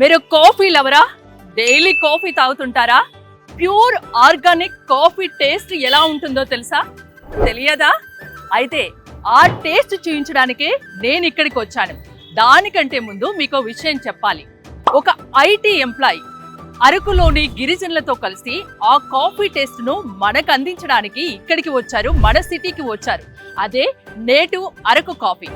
మీరు కాఫీ లవరా? Daily coffee తాగుతుంటారా? ప్యూర్ ఆర్గానిక్ కాఫీ టేస్ట్ ఎలా ఉంటుందో తెలుసా? తెలియదా? అయితే ఆ టేస్ట్ చూపించడానికే నేను ఇక్కడికి వచ్చాను. దానికంటే ముందు మీకు విషయం చెప్పాలి. ఒక ఐటీ ఎంప్లాయీ అరకులోని గిరిజనులతో కలిసి ఆ కాఫీ టేస్ట్ ను మనకు అందించడానికి ఇక్కడికి వచ్చారు, మన సిటీకి వచ్చారు. అదే నేటివ్ అరకు కాఫీ.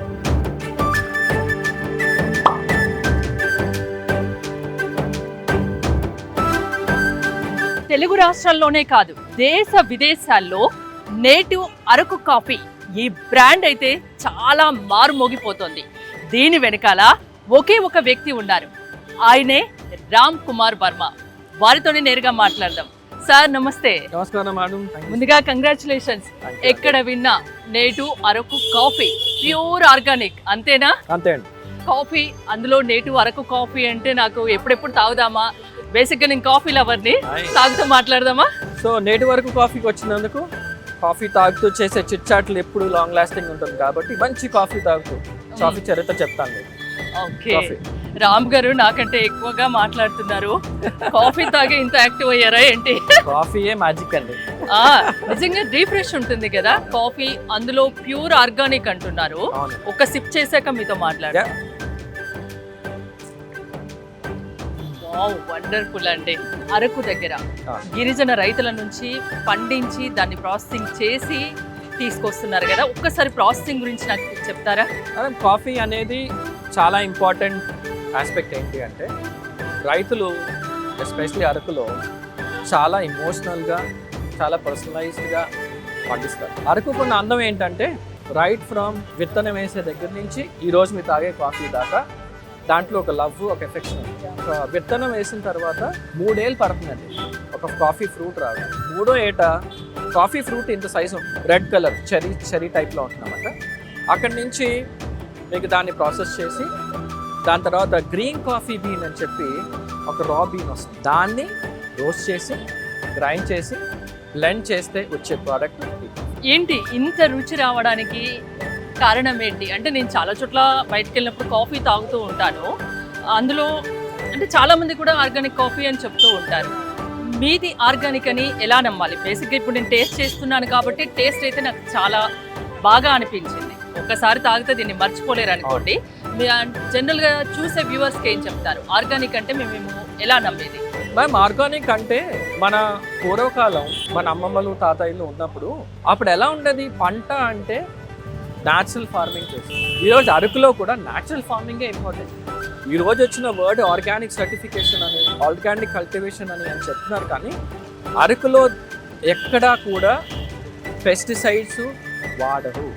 తెలుగు రాష్ట్రాల్లోనే కాదు, దేశ విదేశాల్లో నేటివ్ అరకు కాఫీ ఈ బ్రాండ్ అయితే చాలా మారుమోగిపోతోంది. దీని వెనకాల ఒకే ఒక వ్యక్తి ఉన్నారు. ఆయనే రామ్ కుమార్ వర్మ. వారితోనే నేరుగా మాట్లాడదాం. సార్ నమస్తే. నమస్కారం మేడం. ముందుగా కంగ్రాచులేషన్స్. ఎక్కడ విన్నా native Araku coffee, pure organic, అంతేనా? అంతే అండి. కాఫీ, అందులో నేటివ్ అరకు కాఫీ అంటే నాకు ఎప్పుడెప్పుడు తాగుదామా, బేసిక్గా నేను కాఫీ లవర్ని, తాగుతూ మాట్లాడదామా? సో నేటి వరకు కాఫీకి వచ్చినందుకు, కాఫీ తాగుతూ చేసే చిట్చాట్లు ఎప్పుడు లాంగ్ లాస్టింగ్ ఉంటుంది కాబట్టి మంచి కాఫీ తాగుతూ కాఫీ చరిత్ర చెప్తాను. ఓకే, రామ్ గారు నాకంటే ఎక్కువగా మాట్లాడుతున్నారు. కాఫీ తాగే ఇంత యాక్టివ్ అయ్యారా ఏంటి? కాఫీయే మ్యాజిక్ అండి. నిజంగా రీఫ్రెష్ ఉంటుంది కదా కాఫీ, అందులో ప్యూర్ ఆర్గానిక్ అంటున్నారు. ఒక సిప్ చేశాక మీతో మాట్లాడా. వండర్ఫుల్ అండి. అరకు దగ్గర గిరిజన రైతుల నుంచి పండించి దాన్ని ప్రాసెసింగ్ చేసి తీసుకొస్తున్నారు కదా, ఒక్కసారి ప్రాసెసింగ్ గురించి నాకు చెప్తారా? కాఫీ అనేది చాలా ఇంపార్టెంట్ ఆస్పెక్ట్. ఏంటి అంటే రైతులు ఎస్పెషలీ అరకులో చాలా ఇమోషనల్గా, చాలా పర్సనలైజ్డ్గా పండిస్తారు. అరకుకున్న అందం ఏంటంటే రైట్ ఫ్రమ్ విత్తనం వేసే దగ్గర నుంచి ఈరోజు మీరు తాగే కాఫీ దాకా దాంట్లో ఒక లవ్, ఒక ఎఫెక్షన్. ఒక విత్తనం వేసిన తర్వాత 3 ఏళ్ళు పడుతుందండి ఒక కాఫీ ఫ్రూట్ రావడం. 3వ ఏట కాఫీ ఫ్రూట్ ఇంత సైజు రెడ్ కలర్ చెరీ టైప్లో ఉంటుందన్నమాట. అక్కడి నుంచి మీకు దాన్ని ప్రాసెస్ చేసి దాని తర్వాత గ్రీన్ కాఫీ బీన్ అని చెప్పి ఒక రా బీన్ వస్తుంది. దాన్ని రోస్ట్ చేసి గ్రైండ్ చేసి బ్లెండ్ చేస్తే వచ్చే ప్రోడక్ట్ ఏంటి ఇంత రుచి రావడానికి కారణం ఏంటి? అంటే నేను చాలా చోట్ల బయటకు వెళ్ళినప్పుడు కాఫీ తాగుతూ ఉంటాను. అందులో అంటే చాలా మంది కూడా ఆర్గానిక్ కాఫీ అని చెప్తూ ఉంటారు. మీది ఆర్గానిక్ అని ఎలా నమ్మాలి? బేసిక్గా ఇప్పుడు నేను టేస్ట్ చేస్తున్నాను కాబట్టి టేస్ట్ అయితే నాకు చాలా బాగా అనిపించింది. ఒక్కసారి తాగితే దీన్ని మర్చిపోలేరు అనుకోండి. జనరల్గా చూసే వ్యూవర్స్కి ఏం చెప్తారు? ఆర్గానిక్ అంటే మేము ఎలా నమ్మేది? మ్యామ్, ఆర్గానిక్ అంటే మన పూర్వకాలం మన అమ్మమ్మలు తాతయ్యలు ఉన్నప్పుడు అప్పుడు ఎలా ఉండేది? పంట అంటే న్యాచురల్ ఫార్మింగ్ చేస్తుంది. ఈరోజు అరకులో కూడా న్యాచురల్ ఫార్మింగే ఇంపార్టెంట్. ఈరోజు వచ్చిన వర్డ్ ఆర్గానిక్ సర్టిఫికేషన్ అని, ఆర్గానిక్ కల్టివేషన్ అని చెప్తున్నారు, కానీ అరకులో ఎక్కడా కూడా పెస్టిసైడ్స్ వాడరు.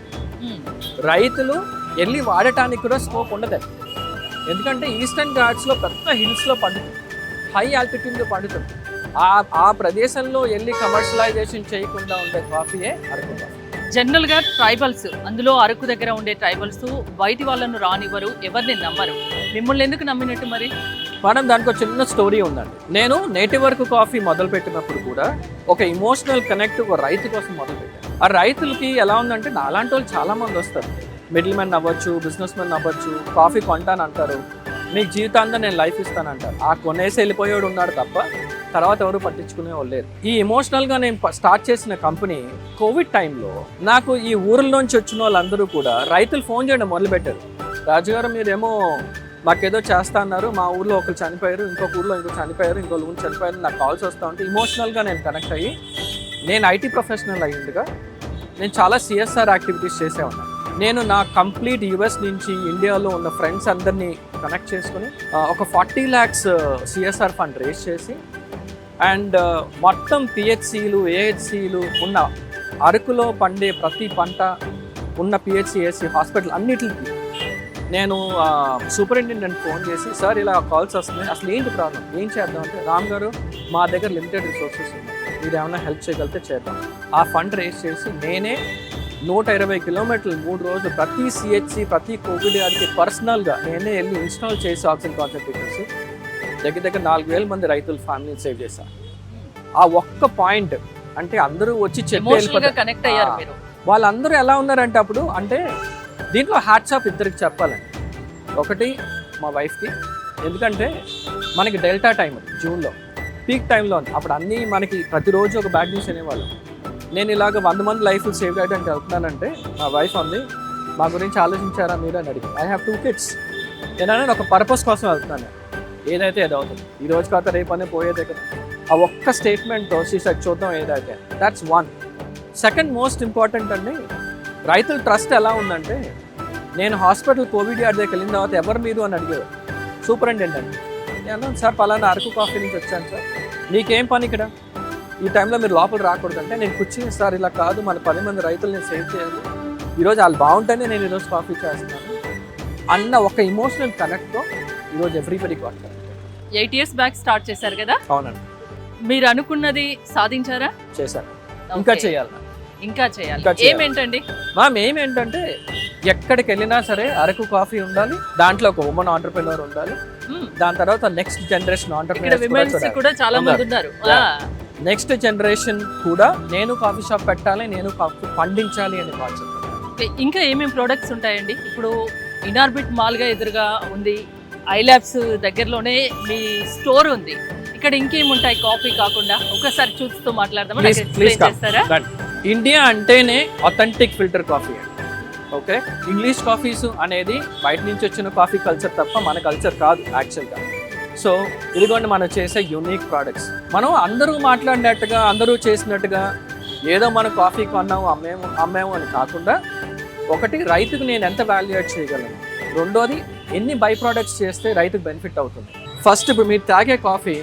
రైతులు వెళ్ళి వాడటానికి కూడా స్కోప్ ఉండదు. ఎందుకంటే ఈస్టర్న్ ఘాట్స్లో పెద్ద హిల్స్లో పండుతుంది, హై ఆల్టిట్యూడ్లో పండుతుంది. ఆ ప్రదేశంలో వెళ్ళి కమర్షియలైజేషన్ చేయకుండా ఉండే కాఫీయే అరకు కాఫీ. జనరల్గా ట్రైబల్స్, అందులో అరకు దగ్గర ఉండే ట్రైబల్స్ బయటి వాళ్ళను రానివ్వరు, ఎవరిని నమ్మరు. మిమ్మల్ని ఎందుకు నమ్మినట్టు మరి? మనం దానికి ఒక చిన్న స్టోరీ ఉందండి. నేను నేటివ్ అరకు కాఫీ మొదలుపెట్టినప్పుడు కూడా ఒక ఇమోషనల్ కనెక్ట్ ఒక రైతు కోసం మొదలుపెట్టాను. ఆ రైతులకి ఎలా ఉందంటే నాలాంటి వాళ్ళు చాలా మంది వస్తారు. మిడిల్ మ్యాన్ అవ్వచ్చు, బిజినెస్ మ్యాన్ అవ్వచ్చు, కాఫీ కొంటాను అంటారు, మీకు జీవితాంతం నేను లైఫ్ ఇస్తాను అంటారు. ఆ కొనేసి వెళ్ళిపోయాడు ఉన్నాడు తప్ప తర్వాత ఎవరు పట్టించుకునే వాళ్ళు లేరు. ఈ ఎమోషనల్గా నేను స్టార్ట్ చేసిన కంపెనీ కోవిడ్ టైంలో నాకు ఈ ఊర్లోంచి వచ్చిన వాళ్ళందరూ కూడా రైతులు ఫోన్ చేయడం మొదలుపెట్టారు. రాజుగారు మీరేమో మాకేదో చేస్తా అన్నారు, మా ఊర్లో ఒకరు చనిపోయారు, ఇంకొక ఊర్లో ఇంకొక చనిపోయారు, ఇంకో ఊరు చనిపోయారు, నాకు కాల్స్ వస్తూ ఉంటే ఇమోషనల్గా నేను కనెక్ట్ అయ్యి, నేను ఐటీ ప్రొఫెషనల్ అయ్యిందిగా నేను చాలా సిఎస్ఆర్ యాక్టివిటీస్ చేసే ఉన్నాను. నేను నా కంప్లీట్ యుఎస్ నుంచి ఇండియాలో ఉన్న ఫ్రెండ్స్ అందరినీ కనెక్ట్ చేసుకుని ఒక 40 lakhs సిఎస్ఆర్ ఫండ్ రేస్ చేసి అండ్ మొత్తం పిహెచ్సిలు ఏహెచ్సిలు ఉన్న అరకులో పండే ప్రతి పంట ఉన్న పిహెచ్సిఎస్సి హాస్పిటల్ అన్నిటికి నేను సూపరింటెండెంట్ ఫోన్ చేసి, సార్ ఇలా కాల్స్ వస్తున్నాయి, అసలు ఏంటి ప్రాబ్లం, ఏం చేద్దాం అంటే, రామ్ గారు మా దగ్గర లిమిటెడ్ రిసోర్సెస్ ఉన్నాయి, మీరు ఏమైనా హెల్ప్ చేయగలిగితే చేద్దాం. ఆ ఫండ్ రేస్ చేసి నేనే 120 కిలోమీటర్లు 3 రోజులు ప్రతి సిహెచ్సి ప్రతి కోవిడ్ గారికి పర్సనల్గా నేనే వెళ్ళి ఇన్స్టాల్ చేసి ఆక్సిజన్ కాన్సన్ట్రేటర్స్ దగ్గర 4,000 మంది రైతుల ఫ్యామిలీని సేవ్ చేశాను. ఆ ఒక్క పాయింట్ అంటే అందరూ వచ్చి కనెక్ట్ అయ్యారు. వాళ్ళందరూ ఎలా ఉన్నారంటే అప్పుడు అంటే దీంట్లో హ్యాట్స్ ఆఫ్ ఇద్దరికి చెప్పాలండి. ఒకటి మా వైఫ్కి, ఎందుకంటే మనకి డెల్టా టైం జూన్లో పీక్ టైంలో ఉంది. అప్పుడు అన్నీ మనకి ప్రతిరోజు ఒక బ్యాడ్ న్యూస్ అనేవాళ్ళు. నేను ఇలాగ 100 మంది లైఫ్ సేవ్ చేయడానికి వెళ్తున్నానంటే మా వైఫ్ ఉంది, మా గురించి ఆలోచించారా మీరు అని అడిగి. I have 2 kids. నేను ఒక పర్పస్ కోసం వెళ్తున్నాను. ఏదైతే అది అవుతుంది, ఈ రోజు కాక రేపు అనే పోయేదే కదా. ఆ ఒక్క స్టేట్మెంట్తో సీసైడ్ చూద్దాం ఏదైతే. That's one. Second most important అండి, రైతుల ట్రస్ట్ ఎలా ఉందంటే, నేను హాస్పిటల్ కోవిడ్ యార్డ్ దగ్గరికి వెళ్ళిన తర్వాత ఎవరు మీరు అని అడిగేవారు. సూపరింటెండెంట్ అండి, నేను సార్ పలానా అరకు కాఫీ నుంచి వచ్చాను సార్, నీకేం పని ఇక్కడ, ఈ టైంలో మీరు లోపల రాకూడదంటే నేను కూర్చుని సార్ ఇలా కాదు, మన 10 మంది రైతులు నేను సేవ్ చేయాలి, ఈరోజు వాళ్ళు బాగుంటేనే నేను ఈరోజు కాఫీ చేస్తున్నాను అన్న ఒక ఇమోషనల్ కనెక్ట్తో ఈరోజు everybody caught. 8 years back start చేశారు కదా. అవునండి, మీరు అనుకున్నది సాధించారా? చేశాను, ఇంకా చేయాలి. ఇంకా చేయాలి. ఇంకా చేయాలి. ఏమేంటండి? మా మెయిన్ ఏంటంటే ఎక్కడికి వెళ్ళినా సరే అరకు కాఫీ ఉండాలి, దాంట్లో ఒక ఉమెన్ ఆంటర్ప్రెన్యూర్ ఉండాలి, దాని తర్వాత నెక్స్ట్ జనరేషన్ ఇక్కడ విమెన్స్ కూడా చాలా మంది ఉన్నారు. నెక్స్ట్ జనరేషన్ కూడా నేను కాఫీ షాప్ పెట్టాలి, నేను కాఫీ పండించాలి అనే కాన్సెప్ట్. ఇంకా ఏమేమి ప్రొడక్ట్స్ ఉంటాయండి? ఇప్పుడు ఇనార్బిట్ మాల్గా ఎదురుగా ఉంది, ఐలాబ్స్ దగ్గరలోనే మీ స్టోర్ ఉంది. ఇక్కడ ఇంకేం ఉంటాయి కాఫీ కాకుండా? ఒకసారి చూస్తూ మాట్లాడదామా? చేస్తారా? ఇండియా అంటేనే ఆథెంటిక్ ఫిల్టర్ కాఫీ అండి. ఓకే, ఇంగ్లీష్ కాఫీస్ అనేది బయట నుంచి వచ్చిన కాఫీ కల్చర్ తప్ప మన కల్చర్ కాదు యాక్చువల్గా. సో ఇదిగోండి మనం చేసే యూనిక్ ప్రోడక్ట్స్. మనం అందరూ మాట్లాడినట్టుగా, అందరూ చేసినట్టుగా ఏదో మనం కాఫీ కొన్నాము అమ్మాము అని కాకుండా, ఒకటి రైతుకు నేను ఎంత వాల్యుయేట్ చేయగలను, రెండోది ఎన్ని బై ప్రోడక్ట్స్ చేస్తే రైతుకు బెనిఫిట్ అవుతుంది. ఫస్ట్ ఇప్పుడు మీరు తాగే కాఫీ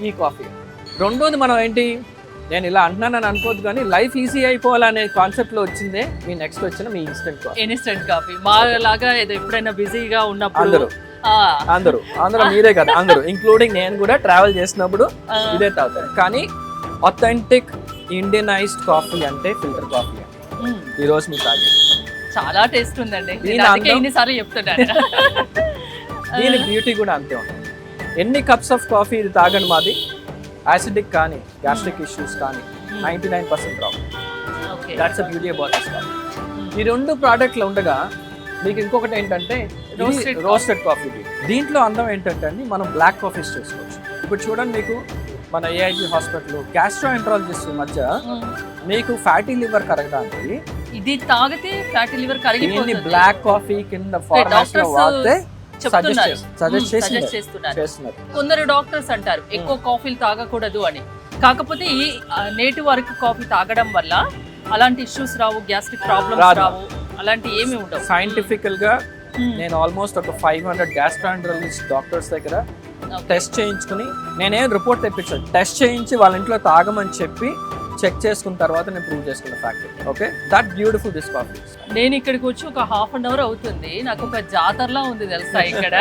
ఈ కాఫీ, రెండోది మనం ఏంటి, నేను ఇలా అంటున్నానని అనుకోవద్దు కానీ లైఫ్ ఈజీ అయిపోవాలనే కాన్సెప్ట్లో వచ్చిందే మీ నెక్స్ట్ వచ్చిన మీ ఇన్స్టెంట్ కాఫీ. మా లాగా ఎప్పుడైనా బిజీగా ఉన్నప్పుడు అందరూ మీరే కదా, అందరూ ఇంక్లూడింగ్ నేను కూడా ట్రావెల్ చేసినప్పుడు ఇదే తాగుతాను. కానీ ఆథెంటిక్ ఇండియనైజ్డ్ కాఫీ అంటే ఫిల్టర్ కాఫీ ఈ రోజు మీరు తాగే చాలా టేస్ట్ ఉందండి. ఎన్నిసార్లు చెప్తున్నాను. దీని బ్యూటీ కూడా అంతే ఉంటుంది. ఎన్ని కప్స్ ఆఫ్ కాఫీ ఇది తాగండి, మాది యాసిడిక్ కానీ గ్యాస్ట్రిక్ ఇష్యూస్ కానీ 99% రావు. That's a beauty about this coffee. ఈ 2 ప్రోడక్ట్లు ఉండగా మీకు ఇంకొకటి ఏంటంటే రోస్టెడ్ కాఫీ. దీంట్లో అందం ఏంటంటే అండి, మనం బ్లాక్ కాఫీస్ చేసుకోవచ్చు. ఇప్పుడు చూడండి, మీకు మన ఏఐజీ హాస్పిటల్ గ్యాస్ట్రోఎంట్రాలజిస్ట్ మధ్య మీకు ఫ్యాటీ లివర్ కరగడానికి ఇది తాగితే ఫ్యాటీ లివర్ కరిగిపోతుంది. బ్లాక్ కాఫీ కింద ఫార్మాట్లో వాడితే సజెస్ట్ చేస్తున్నారు. కొందరు డాక్టర్స్ అంటారు ఎక్కువ కాఫీలు తాగకూడదు అని. కాకపోతే ఈ నేటివ్ అరకు కాఫీ తాగడం వల్ల అలాంటి ఇష్యూస్ రావు, గ్యాస్ట్రిక్ ప్రాబ్లమ్స్ రావు, అలాంటి ఏమి ఉండవు. సైంటిఫికల్ గా నేను ఆల్మోస్ట్ ఒక 500 గ్యాస్ట్రోఎంట్రాలజిస్ట్ డాక్టర్స్ దగ్గర టెస్ట్ చేయించుకుని, నేనేం రిపోర్ట్ తెప్పించాను, టెస్ట్ చేయించి వాళ్ళ ఇంట్లో తాగమని చెప్పి చెక్ చేసుకున్న తర్వాత నేను ప్రూవ్ చేసుకున్న fact. Okay, that beautiful this coffee. నేను ఇక్కడికి వచ్చి ఒక 1/2 hour అవుతుంది. నాకు ఒక జాతరలా ఉంది తెలుసా ఇక్కడ.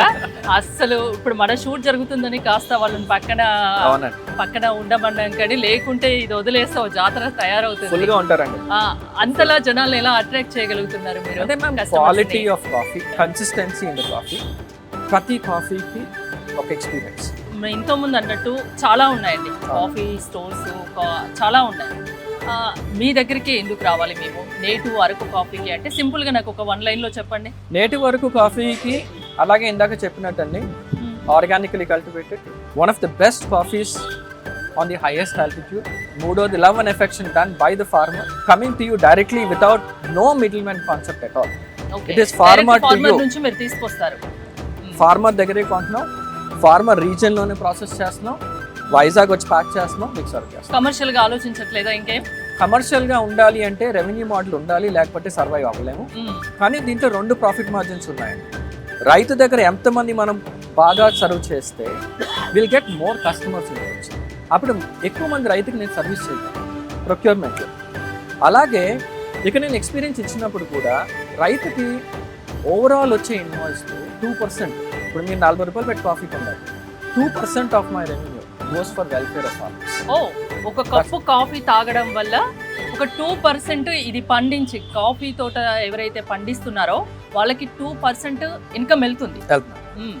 అస్సలు ఇప్పుడు మన షూట్ జరుగుతుందని కాస్త వాళ్ళని పక్కన ఉండమన్నాం, కానీ లేకుంటే ఇది వదిలేస్తే జాతర తయారవుతుంది. ఉంటారండి అంతలా జనాలు ఎలా అట్రాక్ట్ చేయగలుగుతున్నారు మీరు? అంటే quality of coffee, consistency in the coffee, ప్రతి కాఫీకి ఒక ఎక్స్పీరియన్స్. ఇంతో ముందు అన్నట్టు చాలా ఉన్నాయండి కాఫీ స్టోర్స్, చాలా ఉన్నాయి. మీ దగ్గరికి ఎందుకు రావాలి మేము నేటివ్ అరకు కాఫీకి అంటే? సింపుల్గా నాకు ఒక 1 line లో చెప్పండి. నేటివ్ అరకు కాఫీకి అలాగే ఇందాక చెప్పినట్టండి, organically cultivated, one of the best coffees on the highest altitude. మూడోది love and affection done by the farmer, coming to you directly without no middle man concept at all. It is farmer నుంచి మీరు తీసుకొస్తారు. Farmer దగ్గరే కొంటున్నాం, farmer reason లోనే process చేస్తున్నాం, వైజాగ్ వచ్చి pack చేస్తున్నాం, మీకు సర్వ్ చేస్తాం. కమర్షియల్ గా ఆలోచించట్లేదా? ఇంకేం కమర్షియల్ గా ఉండాలి అంటే రెవెన్యూ మోడల్ ఉండాలి, లేకపోతే సర్వైవ్ అవ్వలేము. కానీ దీంట్లో 2 ప్రాఫిట్ మార్జిన్స్ ఉన్నాయండి. రైతు దగ్గర ఎంతమంది మనం బాగా సర్వ్ చేస్తే విల్ గెట్ మోర్ కస్టమర్స్ ఉండవచ్చు. అప్పుడు ఎక్కువ మంది రైతుకి నేను సర్వీస్ చేయగలను ప్రొక్యూర్మెంట్లో. అలాగే ఇక నేను ఎక్స్పీరియన్స్ ఇచ్చినప్పుడు కూడా రైతుకి ఓవరాల్ వచ్చే ఇన్వాయిస్ 2%. ఇప్పుడు మీరు 40 రూపాయలు పెట్టి కాఫీ కొన్నారు, 2% of my revenue goes for welfare of farmers. ఒక కప్పు కాఫీ తాగడం వల్ల ఒక 2% ఇది పండించి కాఫీ తోట ఎవరైతే పండిస్తున్నారో వాళ్ళకి 2% ఇన్కమ్ వెళ్తుంది.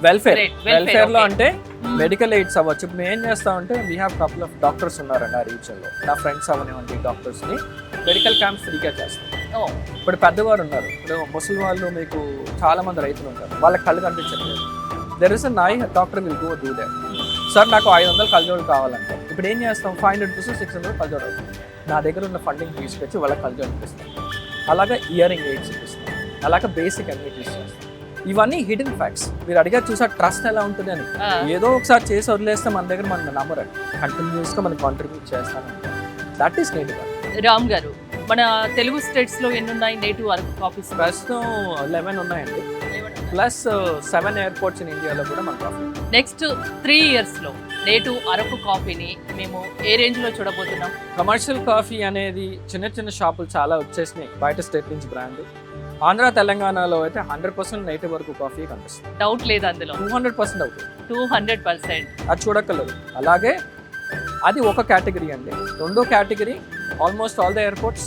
వెల్ఫేర్ లో అంటే మెడికల్ ఎయిడ్స్ అవ్వచ్చు. ఇప్పుడు మేము ఏం చేస్తామంటే we have couple of doctors ఉన్నారండి ఆ రీజన్ లో, నా ఫ్రెండ్స్ అవనివ్వండి, డాక్టర్స్ ని మెడికల్ క్యాంప్స్ ఫ్రీగా చేస్తాం. ఇప్పుడు పెద్దవారు ఉన్నారు, ఇప్పుడు ముసలి వాళ్ళు, మీకు చాలా మంది రైతులు ఉంటారు, వాళ్ళకి కళ్ళు కనిపించట్లేదు, దెర్ ఇస్ అ నాయ్ doctor will go do that. Sir నాకు 500 కళ్ళజోడు కావాలంటే ఇప్పుడు ఏం చేస్తాం, 500 టు 600 కళ్ళజోడు అవుతుంది. నా దగ్గర ఉన్న ఫండింగ్ తీసుకొచ్చి వాళ్ళకి కళ్ళజోడు ఇప్పిస్తాం, అలాగే ఇయరింగ్ ఎయిడ్స్ ఇప్పిస్తాం, అలాగే బేసిక్ అన్నిటీస్ చేస్తాం. ఇవన్నీ హిడెన్ ఫ్యాక్ట్స్. మీరు అడిగారు చూసా ట్రస్ట్ ఎలా ఉంటుంది అని. ఏదో ఒకసారి చేసి వదిలేస్తే మన దగ్గర మన నమ్మరు, కంటిన్యూస్గా మనం కాంట్రిబ్యూట్ చేస్తానంటే దట్ ఈస్ నేటివ్. రామ్ గారు, మన తెలుగు స్టేట్స్ లో ఎన్ని ఉన్నాయి నేటివ్ అరకు కాఫీస్? ప్రస్తుతం 11 ఉన్నాయండి, ప్లస్ 7 ఎయిర్పోర్ట్స్ ఇన్ ఇండియాలో కూడా మన కాఫీ. నెక్స్ట్ 3 years లో నేటివ్ అరకు కాఫీని మేము ఏ రేంజ్ లో చూడబోతున్నాం? కమర్షియల్ కాఫీ అనేది చిన్న చిన్న షాపులు చాలా వచ్చేసినాయి బయట స్టేట్ నుంచి బ్రాండ్. ఆంధ్ర తెలంగాణలో అయితే 100% నేటివ్ వరకు కాఫీ కనిపిస్తుంది, డౌట్ లేదు అందులో. 200% అవుతుంది, 200%. అది చూడక్కర్లేదు. అలాగే అది ఒక కేటగిరీ అండి. రెండో category almost all the airports,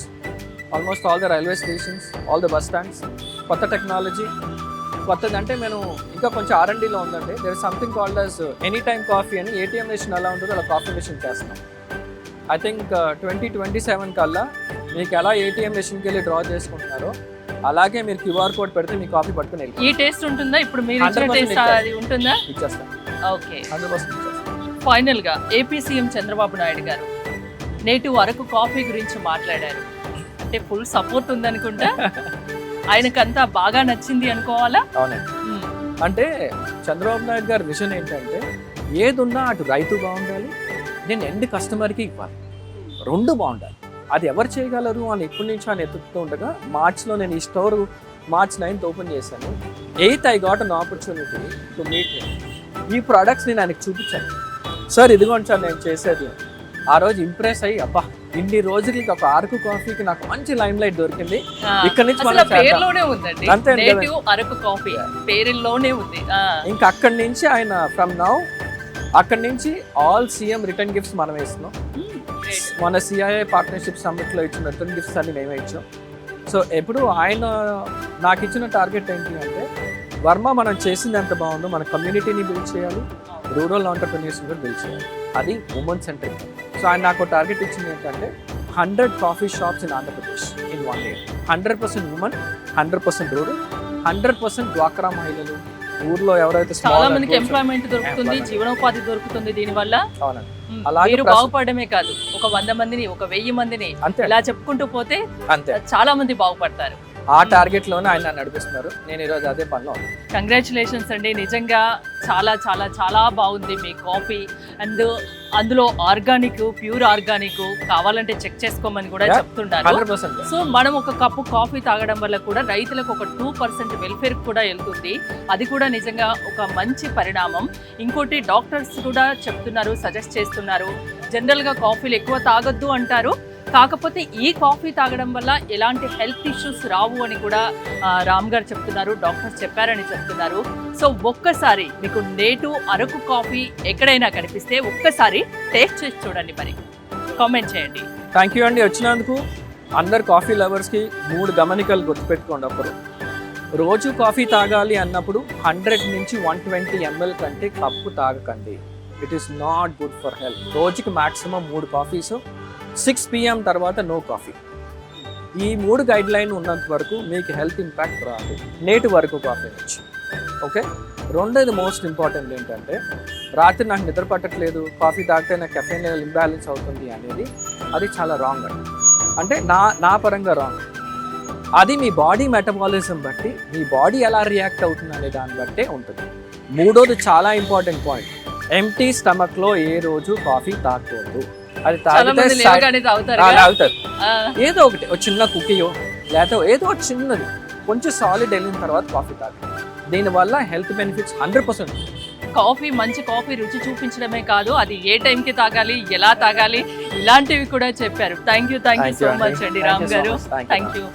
almost all the railway stations, all the bus stands. కొత్త టెక్నాలజీ, కొత్తది అంటే మేము ఇంకా కొంచెం R&Dలో ఉందండి. There is something called as any time coffee అని. ATM మెషిన్ ఎలా ఉంటుందో అలా కాఫీ మెషిన్ చేస్తున్నాం. ఐ థింక్ 2027 కల్లా మీకు ఎలా ATM మెషిన్కి వెళ్ళి డ్రా చేసుకుంటున్నారో అలాగే మీరు QR కోడ్ పెడితే మీ కాఫీ పట్టుకుని వెళ్ళి ఈ టేస్ట్ ఉంటుందా? ఇప్పుడు మీరు ఇచ్చిన 100% టేస్ట్ అది ఉంటుందా? ఇచ్చేస్తాం, ఓకే. 100% ఇచ్చేస్తాం. ఫైనల్ గా ఏపీ సీఎం చంద్రబాబు నాయుడు గారు నేటివ్ అరకు కాఫీ గురించి మాట్లాడారు అంటే ఫుల్ సపోర్ట్ ఉందనుకుంటా. ఆయనకంతా బాగా నచ్చింది అనుకోవాలా? అవునండి. అంటే చంద్రబాబు నాయుడు గారి విజన్ ఏంటంటే ఏదున్నా అటు రైతు బాగుండాలి, నేను ఎండ్ కస్టమర్కి ఇవ్వాలి, రెండు బాగుండాలి. అది ఎవరు చేయగలరు అని ఇప్పటి నుంచి ఆయన ఎత్తుతూ ఉండగా మార్చ్లో నేను ఈ స్టోర్ March 9th ఓపెన్ చేశాను. 8th I got an opportunity to meet him. ఈ ప్రోడక్ట్స్ నేను ఆయనకు చూపించాను. సార్ ఇదిగోండి సార్ నేను చేసేది. ఆ రోజు ఇంప్రెస్ అయ్యి అబ్బా ఇన్ని రోజులకి ఒక అరకు కాఫీకి నాకు మంచి లైమ్ లైట్ దొరికింది, ఇక్కడ నుంచి అసలు పేరులోనే ఉందండి అంతే నేటివ్ అరకు కాఫీ, పేరులోనే ఉంది. ఇంకా అక్కడి నుంచి ఆయన ఫ్రమ్ నౌ అక్కడి నుంచి ఆల్ CM రిటర్న్ గిఫ్ట్స్ మనం ఇస్తున్నాం. మన CIA పార్ట్నర్షిప్ సమ్మిట్లో ఇచ్చిన రిటర్న్ గిఫ్ట్స్ అన్ని మేమే ఇచ్చాం. సో ఎప్పుడు ఆయన నాకు ఇచ్చిన టార్గెట్ ఏంటి అంటే వర్మ మనం చేసింది ఎంత బాగుందో మన కమ్యూనిటీని బిల్డ్ చేయాలి, రూరల్ ఆంటర్ప్రెన్యూర్స్ కూడా బిల్డ్ చేయాలి, అది ఉమెన్ సెంట్రిక్. సో ఆయన నాకు టార్గెట్ ఇచ్చింది ఏంటంటే 100 coffee shops in Andhra Pradesh in 1 year. 100% women, 100% rural, 100% డ్వాక్రా మహిళలు. ఊర్లో ఎవరైతే చాలా మందికి ఎంప్లాయ్మెంట్ దొరుకుతుంది, జీవనోపాధి దొరుకుతుంది దీని వల్ల. అవునండి. మీరు బాగుపడమే కాదు, ఒక 100 మందిని, ఒక 1000 మందిని ఇలా చెప్పుకుంటూ పోతే అంతే చాలా మంది బాగుపడతారు. ఆ టార్గెట్ లోనే ఆయన నడిపిస్తున్నారు. నేను ఈరోజు అదే పనిలో. కంగ్రాచులేషన్స్ అండి, నిజంగా చాలా చాలా చాలా బాగుంది మీ కాఫీ. అండ్ అందులో ఆర్గానిక్, ప్యూర్ ఆర్గానిక్, కావాలంటే చెక్ చేసుకోమని కూడా చెప్తుంటారు. 100%. సో మనం ఒక కప్పు కాఫీ తాగడం వల్ల కూడా రైతులకు ఒక 2% వెల్ఫేర్ కూడా వెళ్తుంది. అది కూడా నిజంగా ఒక మంచి పరిణామం. ఇంకోటి డాక్టర్స్ కూడా చెప్తున్నారు, సజెస్ట్ చేస్తున్నారు, జనరల్గా కాఫీలు ఎక్కువ తాగొద్దు అంటారు, కాకపోతే ఈ కాఫీ తాగడం వల్ల ఎలాంటి హెల్త్ ఇష్యూస్ రావు అని కూడా రామ్ గారు చెప్తున్నారు, డాక్టర్స్ చెప్పారని చెప్తున్నారు. సో ఒక్కసారి మీకు నేటివ్ అరకు కాఫీ ఎక్కడైనా కనిపిస్తే ఒక్కసారి టేస్ట్ చేసి చూడండి, మరి కామెంట్ చేయండి. థ్యాంక్ యూ అండి వచ్చినందుకు. అందరు కాఫీ లవర్స్కి 3 గమనికలు గుర్తుపెట్టుకోండి. అప్పుడు రోజు కాఫీ తాగాలి అన్నప్పుడు 100 నుంచి 120 ml కంటే కప్పు తాగకండి. It is not good for health. రోజుకి మాక్సిమం 3 కాఫీస్, 6 PM తర్వాత నో కాఫీ. ఈ 3 గైడ్ లైన్ ఉన్నంత వరకు మీకు హెల్త్ ఇంపాక్ట్ రాదు నేటి వరకు కాఫీ నుంచి. ఓకే. రెండోది మోస్ట్ ఇంపార్టెంట్ ఏంటంటే రాత్రి నాకు నిద్ర పట్టట్లేదు, కాఫీ తాగితే నాకు కెఫెయిన్ లెవెల్ ఇంబ్యాలెన్స్ అవుతుంది అనేది అది చాలా రాంగ్ అండి. అంటే నా పరంగా రాంగ్. అది మీ బాడీ మెటబాలిజం బట్టి, మీ బాడీ ఎలా రియాక్ట్ అవుతుంది అనే దాన్ని బట్టే ఉంటుంది. మూడోది చాలా ఇంపార్టెంట్ పాయింట్, ఎంప్టీ స్టమక్లో ఏ రోజు కాఫీ తాగకూడదు. అది తాగుతారు ఏదో ఒకటి, ఒక చిన్న కుకీయో లేకపోతే ఏదో చిన్నది కొంచెం సాలిడ్ వెళ్ళిన తర్వాత కాఫీ తాగాలి. దీనివల్ల హెల్త్ బెనిఫిట్స్ 100%. కాఫీ, మంచి కాఫీ రుచి చూపించడమే కాదు, అది ఏ టైంకి తాగాలి, ఎలా తాగాలి, ఇలాంటివి కూడా చెప్పారు. థ్యాంక్ యూ సో మచ్ అండి రామ్ గారు. Thank you.